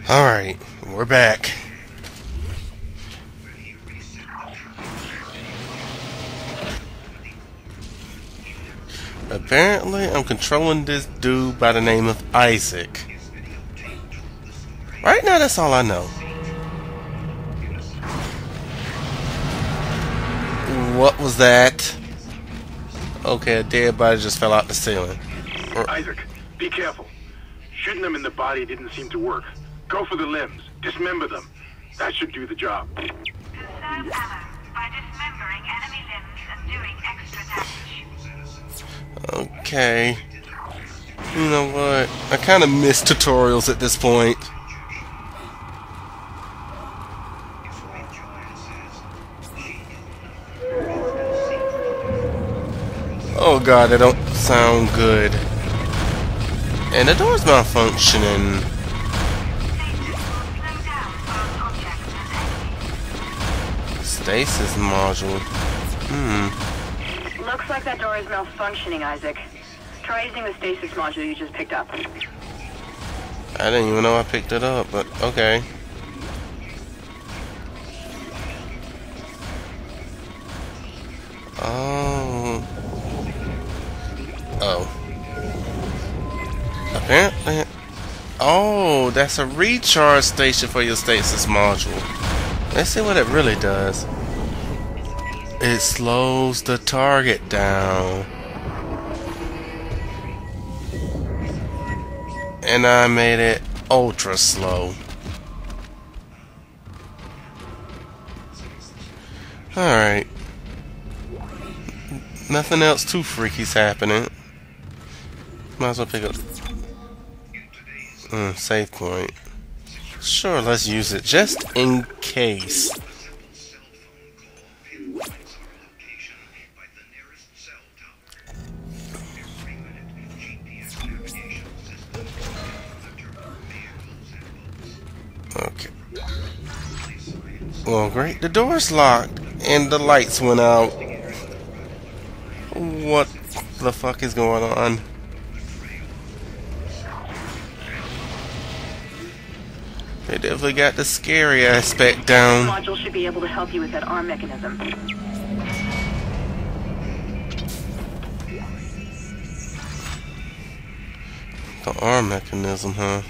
Alright, we're back. Apparently, I'm controlling this dude by the name of Isaac. Right now, that's all I know. What was that? Okay, a dead body just fell out the ceiling. Isaac, be careful. Shooting them in the body didn't seem to work. Go for the limbs. Dismember them. That should do the job. Conserve ammo by dismembering enemy limbs and doing extra damage. Okay. You know what? I kind of miss tutorials at this point. Oh god, that don't sound good. And the door's malfunctioning. Stasis module. Looks like that door is malfunctioning, Isaac. Try using the stasis module you just picked up. I didn't even know I picked it up, but okay. Oh. Apparently. Oh, that's a recharge station for your stasis module. Let's see what it really does. It slows the target down. And I made it ultra slow. Alright. Nothing else too freaky's happening. Might as well pick up save point. Sure, let's use it just in case. Okay. Well, great. The door's locked and the lights went out. What the fuck is going on? They definitely got the scary aspect down. The module should be able to help you with that arm mechanism. The arm mechanism, huh?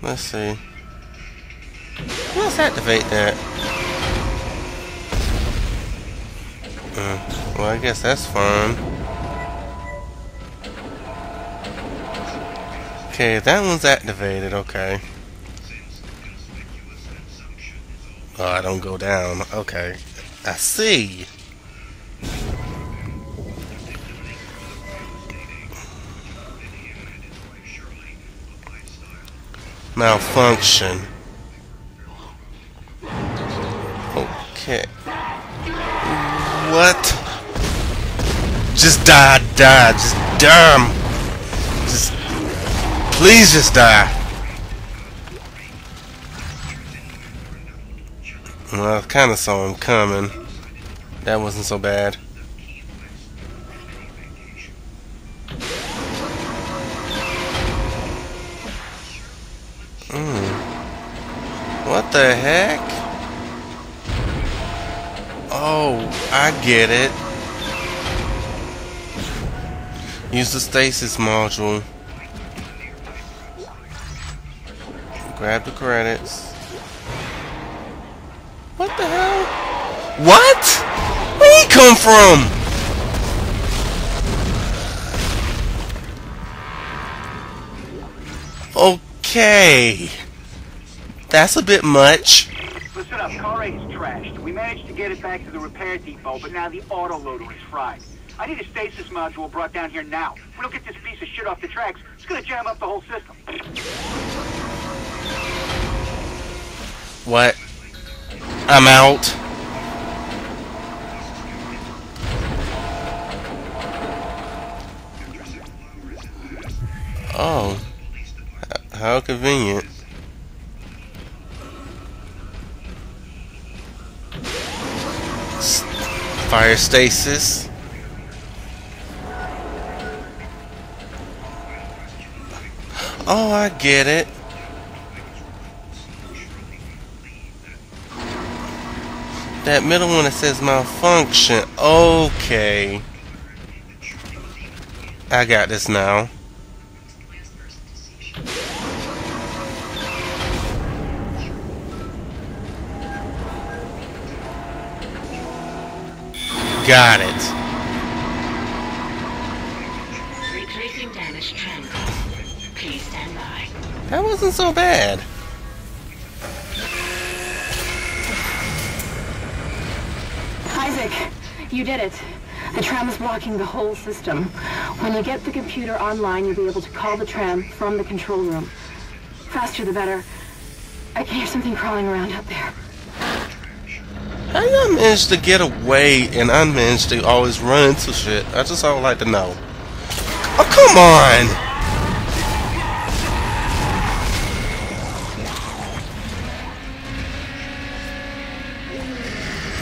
Let's see. Let's activate that. Well, I guess that's fine. Okay, that one's activated, okay. Oh, I don't go down. Okay. I see. Malfunction. Okay. What? Just die, just damn. Just please just die. Well, I kind of saw him coming. That wasn't so bad. What the heck? Oh, I get it. Use the stasis module. Grab the credits. What the hell? What? Where he come from? Okay. That's a bit much. Listen up, car A is trashed. We managed to get it back to the repair depot, but now the autoloader is fried. I need a stasis module brought down here now. If we don't get this piece of shit off the tracks, it's gonna jam up the whole system. What? I'm out. Oh. How convenient. Fire stasis. Oh, I get it. That middle one that says malfunction. Okay. I got this now. Got it. Replacing damaged tram car. Please stand by. That wasn't so bad. Isaac, you did it. The tram is blocking the whole system. When you get the computer online, you'll be able to call the tram from the control room. Faster the better. I can hear something crawling around out there. How y'all managed to get away and I managed to always run into shit? I just would like to know. Oh, come on!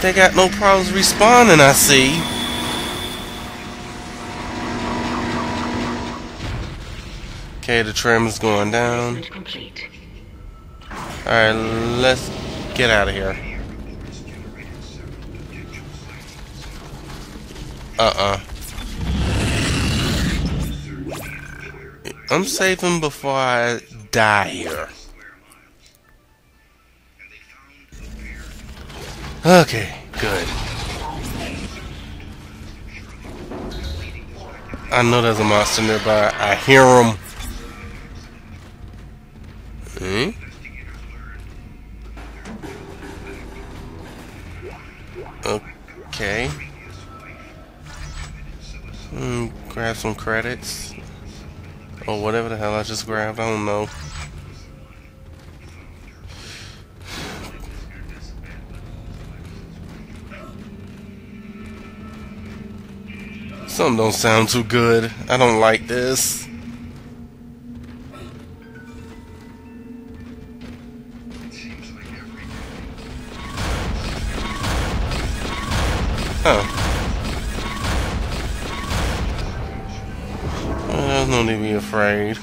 They got no problems respawning, I see. Okay, the tram is going down. Alright, let's get out of here. I'm saving before I die here. Okay, good. I know there's a monster nearby. I hear him. Okay. Grab some credits. Or whatever the hell I just grabbed. I don't know. Something don't sound too good. I don't like this. Oh. Well, there's no need to be afraid.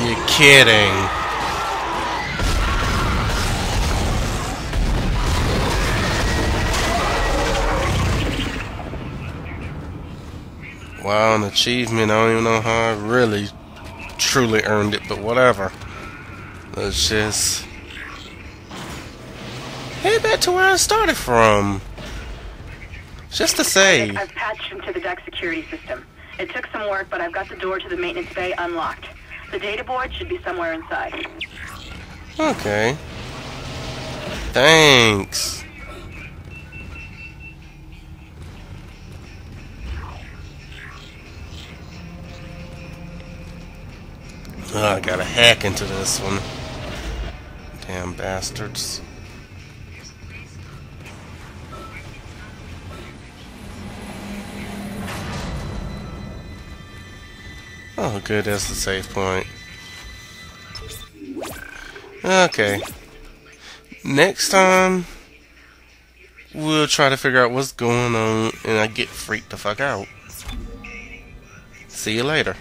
You're kidding. Wow, an achievement. I don't even know how I really truly earned it, but whatever. Let's just head back to where I started from. Just to say. I've patched into the deck security system. It took some work, but I've got the door to the maintenance bay unlocked. The data board should be somewhere inside. Okay. Thanks. Oh, I gotta hack into this one. Damn bastards. Oh, good, that's the save point. Okay. Next time, we'll try to figure out what's going on and I get freaked the fuck out. See you later.